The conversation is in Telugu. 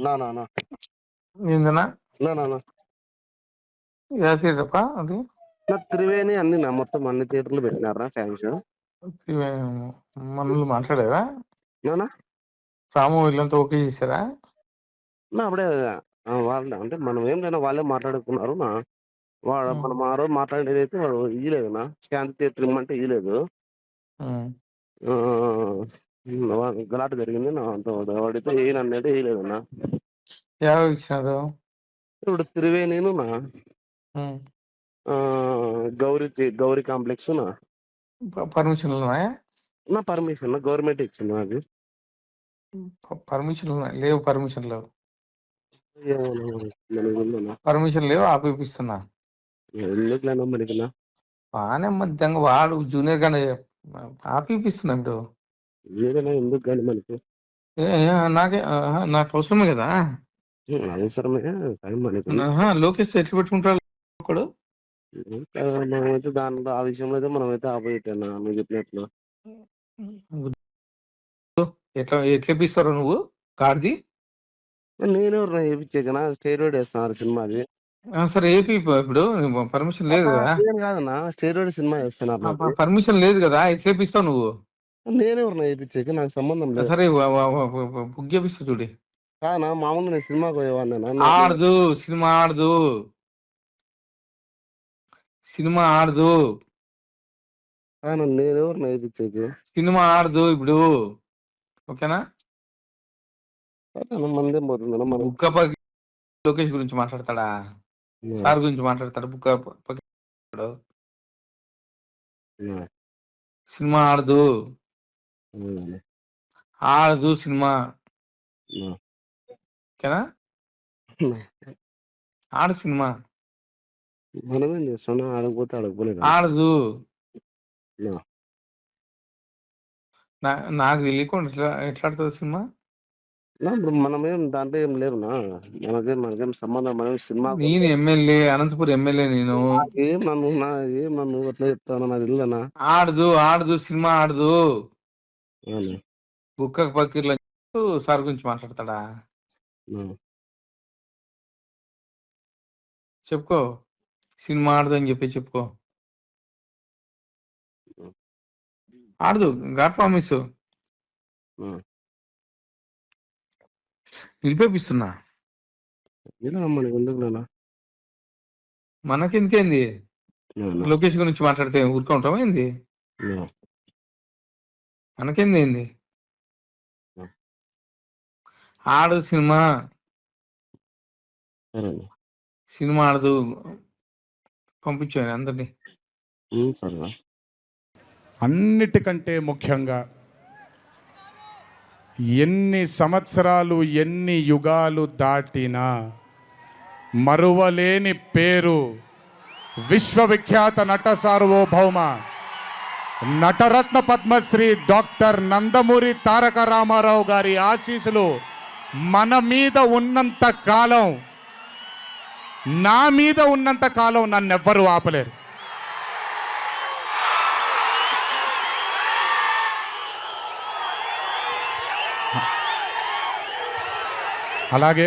నా నా నా ఏందన్నా నా నా నా ఏ థియేటరప్ప అది? నా త్రివేణి అన్ని నా మొత్తం అన్ని థియేటర్లు పెట్టినారా ఫ్యాన్స్? మనల్ని మాట్లాడారా? నానా రాము వీళ్ళంతా ఓకే చేశారా? నా అప్పుడే వాళ్ళు అంటే మనం ఏం లేనా వాళ్ళే మాట్లాడుకున్నారు నా. వాడు మనం ఆ రోజు మాట్లాడేది అయితే వాడు ఇయ్యలేదు నా శాంతి థియేటర్ ఇమ్మంటే ఇయ్యలేదు. గలాట జరిగింది నా వాడితే ఏనన్నైతే వేయలేదు నా. ఎవరు ఇచ్చినారు? ఇప్పుడు త్రివేణిను నా గౌరీ కాంప్లెక్స్ నా పర్మిషన్లు ఉన్నాయా? నా పర్మిషన్ గవర్నమెంట్ ఇచ్చింది నాకు. పర్మిషన్లు లేవు. పర్మిషన్ లేవు ఆపిస్తున్నా. ఎందుకులేనా మనకి బాగానే మధ్యంగా వాడు జూనియర్ గానే ఆపిస్తున్నా. ఇప్పుడు ఏదైనా ఎందుకు కానీ మనకి నాకు అవసరమే కదా. అవసరమే మనకి. లోకేష్ ఎట్లు పెట్టుకుంటాడు ఒకడు. మనమైతే దాంట్లో ఆ విషయంలో అయితే మనమైతే ఆపోజిట్ అన్నా నువ్వు చెప్పినట్లు. ఎట్లా ఇప్పిస్తారో నువ్వు కార్ది? నేనెవరు వేయించాకనా స్టేరోయిడ్ వేస్తున్నారు సినిమాది. సరే ఏపీ ఇప్పుడు పర్మిషన్ లేదు కదా. కాదన్నా స్టేరోయిడ్ సినిమా వేస్తున్నారు. పర్మిషన్ లేదు కదా, ఎట్లా ఇప్పిస్తావు నువ్వు? నేనెవరు వేయించాక నాకు సంబంధం లేదు. సరే బుక్ చేపిస్తా చూడి. కానా మామూలుగా నేను సినిమాకి పోయేవాడినా. ఆడదు సినిమా ఆడదు. సినిమా ఆడదు. నేనెవరు వేయించాక సినిమా ఆడదు ఇప్పుడు. ఓకేనా? మందేం పోతుంది. బుక్క లోకేష్ గురించి మాట్లాడతాడా? సార్ గురించి మాట్లాడతాడు. బుక్క సినిమా ఆడదు. ఆడదు సినిమా. ఓకేనా? ఆడు సినిమా మనమేం చేస్తున్నా ఆడకపోతే ఆడకపోలేదు. ఆడదు. నాకు తెలియకుండా ఎట్లా ఆడుతుంది సినిమా? మనమేం దాంట్లో ఏం లేవునా. మనకేం సంబంధం. మనం సినిమా నేను ఎమ్మెల్యే, అనంతపురం ఎమ్మెల్యే. నేను ఏం నన్ను అట్లా చెప్తాను నాకు తెలియదనా. ఆడదు సినిమా ఆడదు. బుక్క పకీర్ల సార్ గురించి మాట్లాడతాడా? చెప్పుకో. సినిమా ఆడదు అని చెప్పి చెప్పుకో. ఆడదు. గాడ్ ప్రామిస్ నిలిపేపిస్తున్నా. మనకెందుకేంది? లోకేష్ గురించి మాట్లాడితే ఊరుకుంటావా ఏంది? మనకేంది ఏంది? ఆడు సినిమా. సినిమా ఆడదు. పంపించాను అందరినీ. అన్నిటికంటే ముఖ్యంగా ఎన్ని సంవత్సరాలు ఎన్ని యుగాలు దాటినా మరువలేని పేరు విశ్వవిఖ్యాత నట సార్వభౌమ నటరత్న పద్మశ్రీ డాక్టర్ నందమూరి తారక రామారావు గారి ఆశీస్సులు మన మీద ఉన్నంత కాలం, నా మీద ఉన్నంత కాలం నన్నెవ్వరూ ఆపలేరు. అలాగే